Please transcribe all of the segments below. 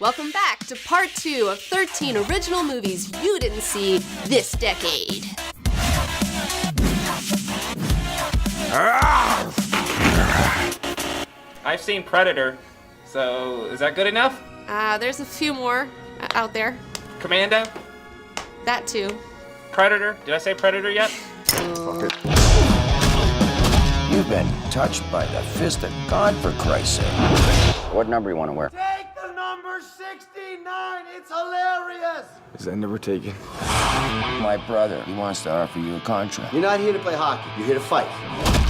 Welcome back to part 2 of 13 original movies you didn't see this decade. I've seen Predator, so is that good enough? There's a few more out there. Commando? That too. Predator? Did I say Predator yet? Fuck it. You've been touched by the fist of God, for Christ's sake. What number you want to wear? Take the number 69. It's hilarious. Is that never taken? My brother, he wants to offer you a contract. You're not here to play hockey. You're here to fight.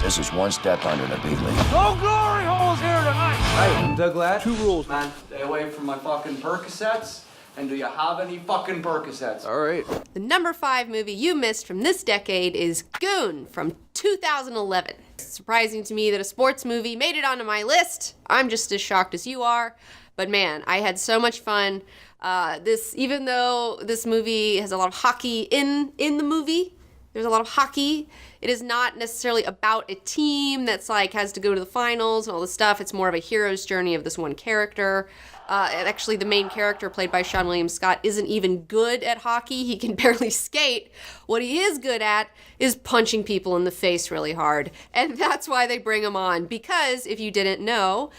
This is one step under the big league. No glory holes here tonight. Hi, I'm Doug Ladd. 2 rules. Man, stay away from my fucking Percocets. And do you have any fucking Percocets? All right. The number 5 movie you missed from this decade is Goon from 2011. It's surprising to me that a sports movie made it onto my list. I'm just as shocked as you are. But man, I had so much fun. Even though this movie has a lot of hockey in the movie, there's a lot of hockey. It is not necessarily about a team that's like has to go to the finals and all this stuff. It's more of a hero's journey of this one character. And actually, the main character, played by Seann William Scott, isn't even good at hockey. He can barely skate. What he is good at is punching people in the face really hard. And that's why they bring him on. Because, if you didn't know,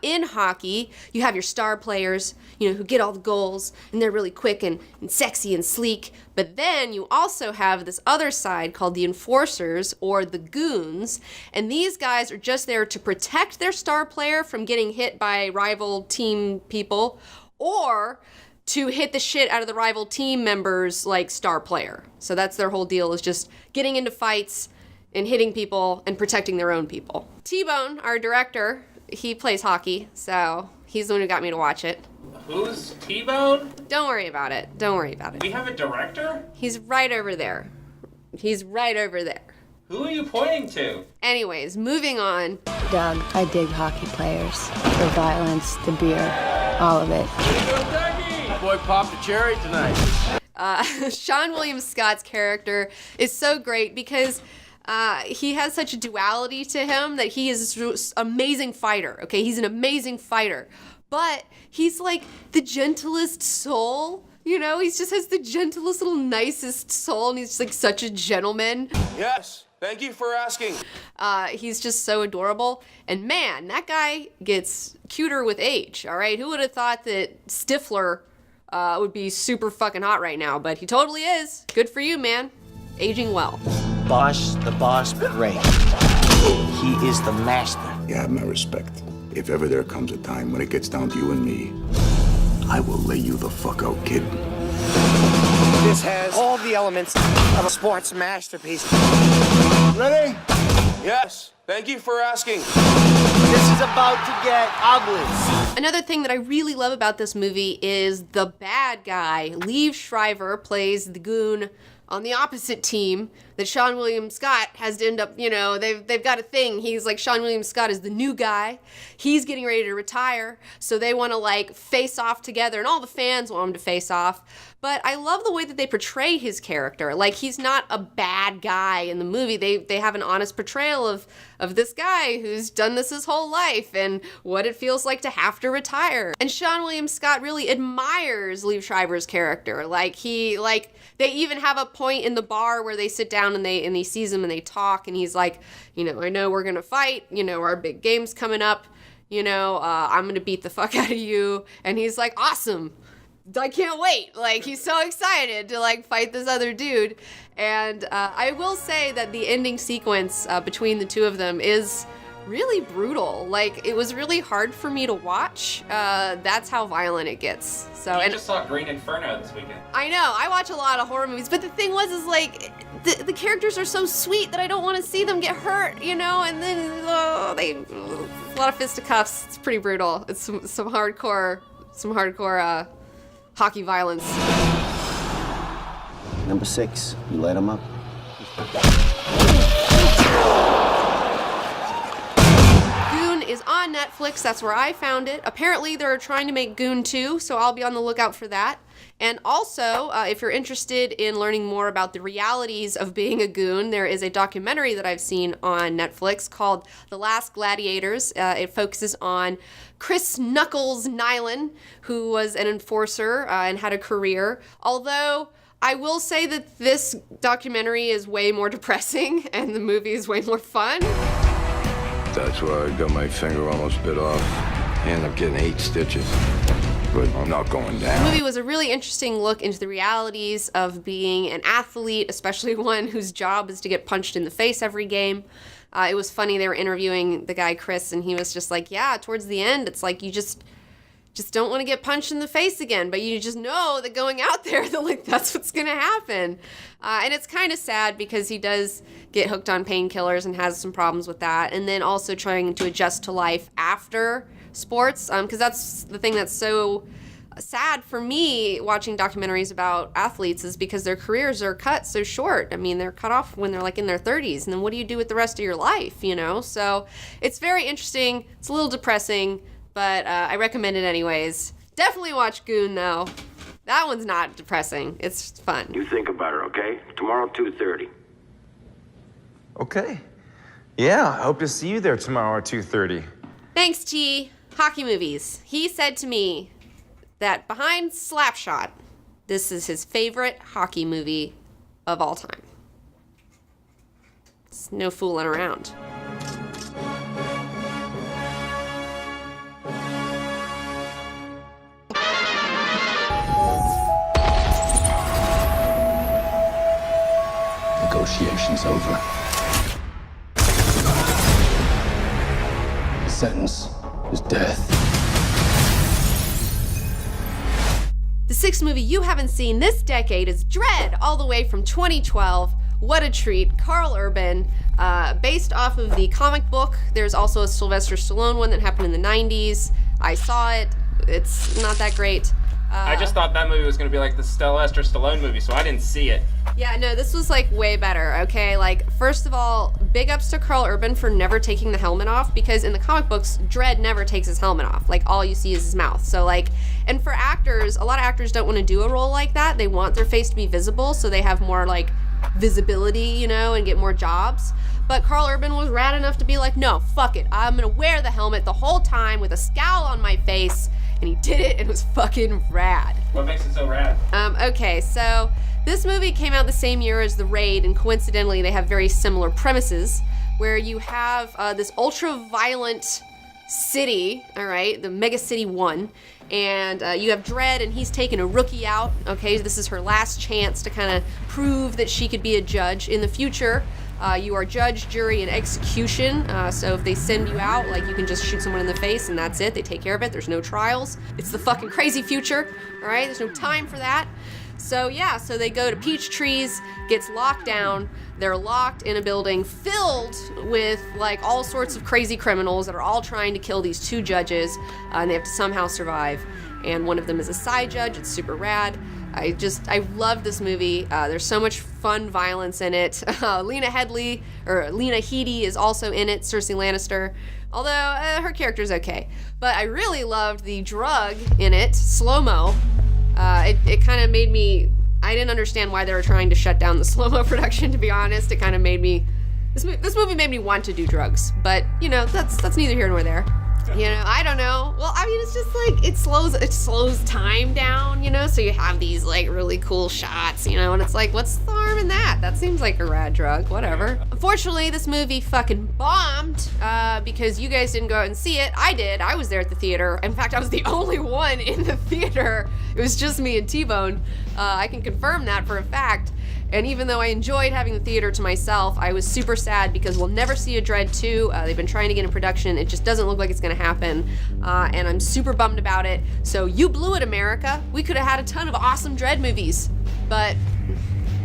in hockey, you have your star players, who get all the goals, and they're really quick and sexy and sleek. But then you also have this other side called the enforcers, or the goons. And these guys are just there to protect their star player from getting hit by rival team people, or to hit the shit out of the rival team members like star player. So that's their whole deal, is just getting into fights and hitting people and protecting their own people. T-Bone, our director, he plays hockey, so he's the one who got me to watch it. Who's T-Bone? Don't worry about it. Don't worry about We it. have a director? He's right over there. He's right over there. Who are you pointing to? Anyways, moving on. Doug, I dig hockey players. The violence, the beer, all of it. Boy popped a cherry tonight. Seann William Scott's character is so great because he has such a duality to him that he is this amazing fighter, okay? He's an amazing fighter. But he's like the gentlest soul, he just has the gentlest little nicest soul, and he's just like such a gentleman. Yes, thank you for asking. He's just so adorable. And man, that guy gets cuter with age, all right? Who would have thought that Stifler would be super fucking hot right now? But he totally is. Good for you, man. Aging well. Boss, the boss, Ray. He is the master. You have my respect. If ever there comes a time when it gets down to you and me, I will lay you the fuck out, kid. This has all the elements of a sports masterpiece. Ready? Yes, thank you for asking. This is about to get ugly. Another thing that I really love about this movie is the bad guy. Liev Schreiber plays the goon on the opposite team that Seann William Scott has to end up, they've got a thing. He's like, Seann William Scott is the new guy. He's getting ready to retire. So they want to face off together, and all the fans want him to face off. But I love the way that they portray his character. Like, he's not a bad guy in the movie. They have an honest portrayal of this guy who's done this his whole life and what it feels like to have to retire. And Seann William Scott really admires Liev Schreiber's character. They even have a point in the bar where they sit down and he sees him and they talk, and he's like, I know we're gonna fight, our big game's coming up, I'm gonna beat the fuck out of you. And he's like, awesome. I can't wait. He's so excited to fight this other dude. And I will say that the ending sequence between the two of them is really brutal. It was really hard for me to watch. That's how violent it gets. I just saw Green Inferno this weekend. I know, I watch a lot of horror movies, but the thing was the characters are so sweet that I don't want to see them get hurt, and then a lot of fisticuffs. It's pretty brutal. It's some hardcore hockey violence. Number 6, you light him up. is on Netflix. That's where I found it. Apparently, they're trying to make Goon 2, so I'll be on the lookout for that. And also, if you're interested in learning more about the realities of being a goon, there is a documentary that I've seen on Netflix called The Last Gladiators. It focuses on Chris Knuckles Nyland, who was an enforcer and had a career. Although I will say that this documentary is way more depressing and the movie is way more fun. That's why I got my finger almost bit off. I ended up getting 8 stitches. But I'm not going The down. movie was a really interesting look into the realities of being an athlete, especially one whose job is to get punched in the face every game. It was funny, they were interviewing the guy Chris, and he was just like, yeah, towards the end, it's like you just don't want to get punched in the face again, but you just know that going out there, that like that's what's going to happen. And it's kind of sad because he does get hooked on painkillers and has some problems with that, and then also trying to adjust to life after sports, because that's the thing that's so sad for me watching documentaries about athletes is because their careers are cut so short. I mean, they're cut off when they're like in their 30s, and then what do you do with the rest of your life, you know? So it's very interesting. It's a little depressing, but I recommend it anyways. Definitely watch Goon, though. That one's not depressing. It's fun. You think about it, okay? Tomorrow, 2:30. Okay. Yeah, I hope to see you there tomorrow at 2:30. Thanks, T. Hockey movies. He said to me that behind Slapshot, this is his favorite hockey movie of all time. It's no fooling around. Negotiations over. The sentence is death. The sixth movie you haven't seen this decade is Dread, all the way from 2012. What a treat. Carl Urban, based off of the comic book. There's also a Sylvester Stallone one that happened in the 90s. I saw it. It's not that great. I just thought that movie was going to be like the Sylvester Stallone movie, so I didn't see it. Yeah, no, this was like way better, okay? Like, first of all, big ups to Carl Urban for never taking the helmet off, because in the comic books, Dredd never takes his helmet off. Like, all you see is his mouth. So, like, and for actors, a lot of actors don't want to do a role like that. They want their face to be visible, so they have more, like, visibility, you know, and get more jobs. But Carl Urban was rad enough to be like, no, fuck it. I'm gonna wear the helmet the whole time with a scowl on my face. And he did it, and it was fucking rad. What makes it so rad? Okay, so this movie came out the same year as The Raid, and coincidentally, they have very similar premises, where you have this ultra-violent city, all right, the Mega City 1, and you have Dredd, and he's taking a rookie out, okay? This is her last chance to kind of prove that she could be a judge. In the future, you are judge, jury, and execution, so if they send you out, like, you can just shoot someone in the face, and that's it. They take care of it. There's no trials. It's the fucking crazy future, all right? There's no time for that. So, yeah, so they go to Peachtree's, gets locked down. They're locked in a building filled with, like, all sorts of crazy criminals that are all trying to kill these two judges, and they have to somehow survive. And one of them is a side judge. It's super rad. I love this movie. There's so much fun violence in it. Lena Headey is also in it, Cersei Lannister, although her character's okay. But I really loved the drug in it, slow-mo. It kind of made me, I didn't understand why they were trying to shut down the slow-mo production, to be honest. It kind of made me, this movie made me want to do drugs. But, you know, that's neither here nor there. You know, I don't know. Well, I mean, it's just like, it slows time down, you know, so you have these like really cool shots, you know, and it's like, what's the harm in that? That seems like a rad drug, whatever. Unfortunately, this movie fucking bombed, because you guys didn't go out and see it. I did. I was there at the theater. In fact, I was the only one in the theater. It was just me and T-Bone. I can confirm that for a fact. And even though I enjoyed having the theater to myself, I was super sad because we'll never see a Dredd 2. They've been trying to get in production. It just doesn't look like it's gonna happen. And I'm super bummed about it. So you blew it, America. We could have had a ton of awesome Dredd movies, but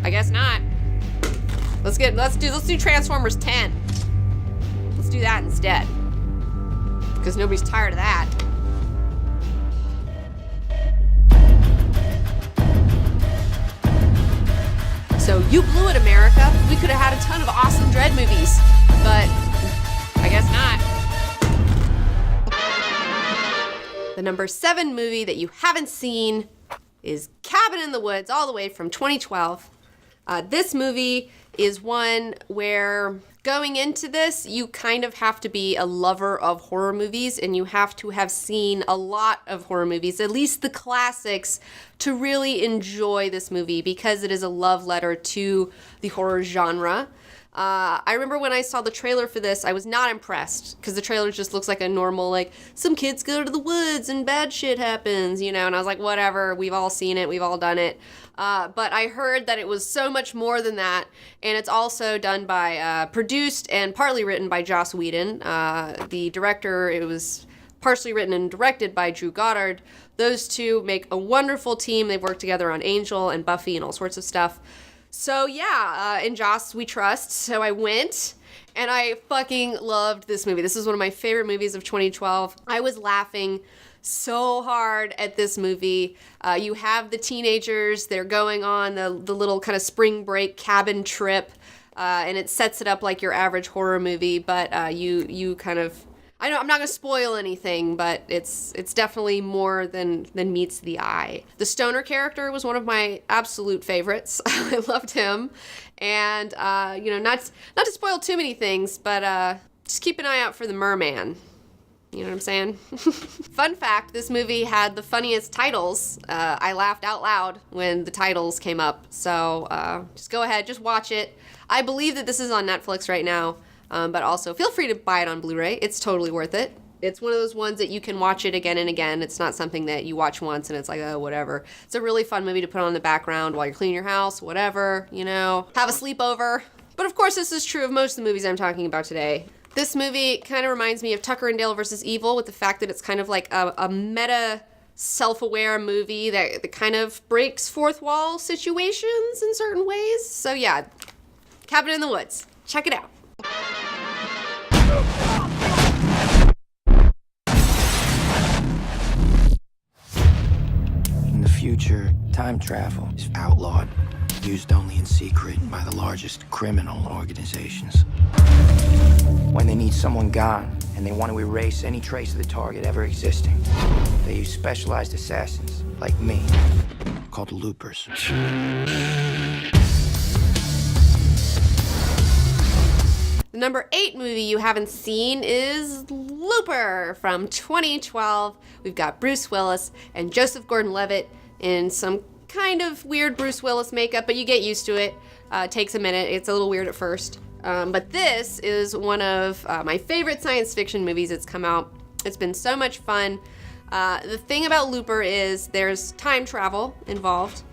I guess not. Let's do Transformers 10. Let's do that instead. Because nobody's tired of that. So you blew it, America. We could have had a ton of awesome Dredd movies, but I guess not. The number 7 movie that you haven't seen is Cabin in the Woods, all the way from 2012. This movie is one where going into this, you kind of have to be a lover of horror movies, and you have to have seen a lot of horror movies, at least the classics, to really enjoy this movie, because it is a love letter to the horror genre. I remember when I saw the trailer for this, I was not impressed, because the trailer just looks like a normal, like, some kids go to the woods and bad shit happens, you know, and I was like, whatever, we've all seen it, we've all done it. But I heard that it was so much more than that, and it's also done by, produced and partly written by Joss Whedon. The director, it was partially written and directed by Drew Goddard. Those two make a wonderful team. They've worked together on Angel and Buffy and all sorts of stuff. So yeah, in Joss we trust. So I went, and I fucking loved this movie. This is one of my favorite movies of 2012. I was laughing so hard at this movie. You have the teenagers, they're going on the little kind of spring break cabin trip, and it sets it up like your average horror movie, but you kind of, I know I'm not going to spoil anything, but it's definitely more than meets the eye. The stoner character was one of my absolute favorites. I loved him, and not to spoil too many things, but just keep an eye out for the merman. You know what I'm saying? Fun fact, this movie had the funniest titles. I laughed out loud when the titles came up. So just go ahead, just watch it. I believe that this is on Netflix right now, but also feel free to buy it on Blu-ray. It's totally worth it. It's one of those ones that you can watch it again and again. It's not something that you watch once and it's like, oh, whatever. It's a really fun movie to put on in the background while you're cleaning your house, whatever, you know, have a sleepover. But of course, this is true of most of the movies I'm talking about today. This movie kind of reminds me of Tucker and Dale versus Evil, with the fact that it's kind of like a meta, self-aware movie that kind of breaks fourth wall situations in certain ways. So yeah, Cabin in the Woods. Check it out. In the future, time travel is outlawed, used only in secret by the largest criminal organizations. When they need someone gone and they want to erase any trace of the target ever existing, they use specialized assassins like me, called loopers. The number 8 movie you haven't seen is Looper from 2012. We've got Bruce Willis and Joseph Gordon-Levitt in some kind of weird Bruce Willis makeup, but you get used to it. It takes a minute. It's a little weird at first. But this is one of my favorite science fiction movies that's come out. It's been so much fun. The thing about Looper is there's time travel involved.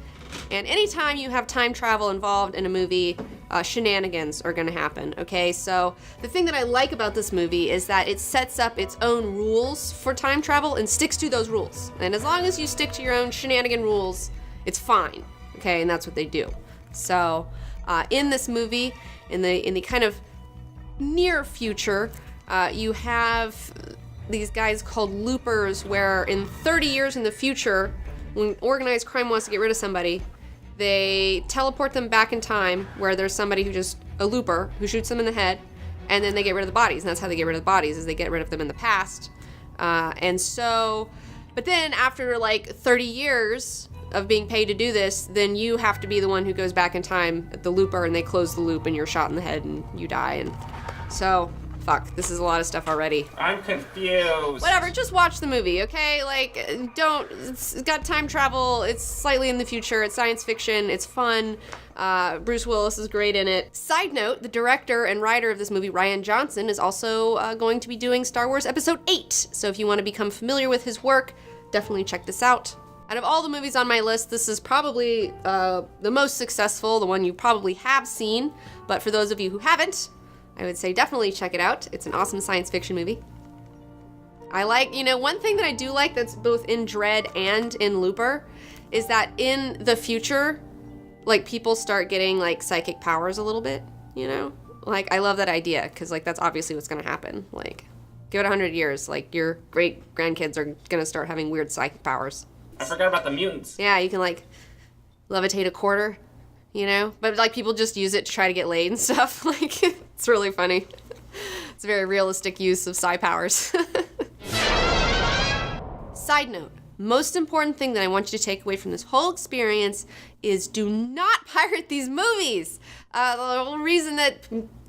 And anytime you have time travel involved in a movie, shenanigans are going to happen, okay? So the thing that I like about this movie is that it sets up its own rules for time travel and sticks to those rules. And as long as you stick to your own shenanigan rules, it's fine, okay? And that's what they do. So in this movie, in the kind of near future, you have these guys called loopers, where in 30 years in the future, when organized crime wants to get rid of somebody, they teleport them back in time, where there's somebody who just, a looper, who shoots them in the head, and then they get rid of the bodies. And that's how they get rid of the bodies, is they get rid of them in the past. But then after like 30 years of being paid to do this, then you have to be the one who goes back in time at the looper, and they close the loop and you're shot in the head and you die. And so, fuck, this is a lot of stuff already. I'm confused. Whatever, just watch the movie, okay? Like, it's got time travel, it's slightly in the future, it's science fiction, it's fun. Bruce Willis is great in it. Side note, the director and writer of this movie, Rian Johnson, is also going to be doing Star Wars Episode 8. So if you want to become familiar with his work, definitely check this out. Out of all the movies on my list, this is probably the most successful, the one you probably have seen. But for those of you who haven't, I would say definitely check it out. It's an awesome science fiction movie. I like, one thing that I do like that's both in Dread and in Looper is that in the future, like, people start getting, like, psychic powers a little bit, Like, I love that idea, because, like, that's obviously what's going to happen. Like, give it 100 years, like, your great-grandkids are going to start having weird psychic powers. I forgot about the mutants. Yeah, you can, like, levitate a quarter, But, like, people just use it to try to get laid and stuff. Like, it's really funny. It's a very realistic use of psi powers. Side note, most important thing that I want you to take away from this whole experience is do not pirate these movies. The whole reason that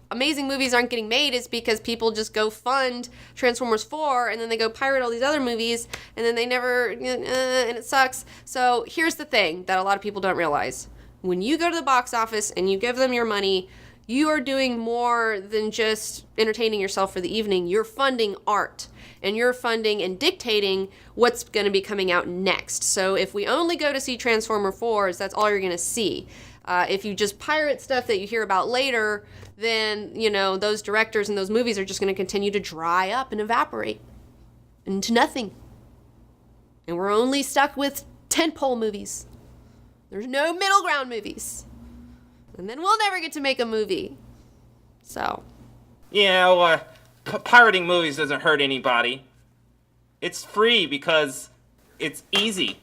amazing movies aren't getting made is because people just go fund Transformers 4 and then they go pirate all these other movies and then they never, and it sucks. So here's the thing that a lot of people don't realize. When you go to the box office and you give them your money, you are doing more than just entertaining yourself for the evening. You're funding art, and you're funding and dictating what's going to be coming out next. So if we only go to see Transformer 4s, that's all you're going to see. If you just pirate stuff that you hear about later, then, you know, those directors and those movies are just going to continue to dry up and evaporate into nothing. And we're only stuck with tentpole movies. There's no middle ground movies. And then we'll never get to make a movie. So. Yeah, well, pirating movies doesn't hurt anybody. It's free because it's easy.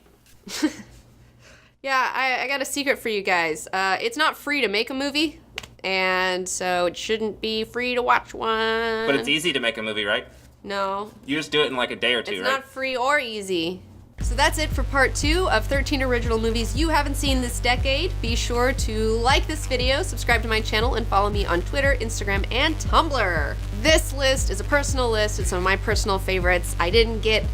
Yeah, I got a secret for you guys. It's not free to make a movie, and so it shouldn't be free to watch one. But it's easy to make a movie, right? No. You just do it in like a day or two, It's right? not free or easy. So that's it for part 2 of 13 original movies you haven't seen this decade. Be sure to like this video, subscribe to my channel, and follow me on Twitter, Instagram, and Tumblr. This list is a personal list. It's some of my personal favorites. I didn't get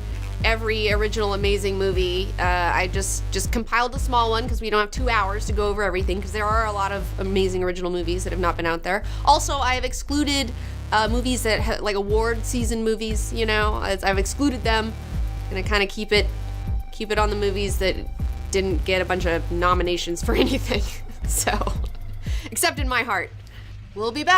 every original amazing movie. I just compiled a small one because we don't have 2 hours to go over everything, because there are a lot of amazing original movies that have not been out there. Also, I have excluded movies that like award season movies, you know. I've excluded them, and I kind of keep it on the movies that didn't get a bunch of nominations for anything. So, except in my heart. We'll be back.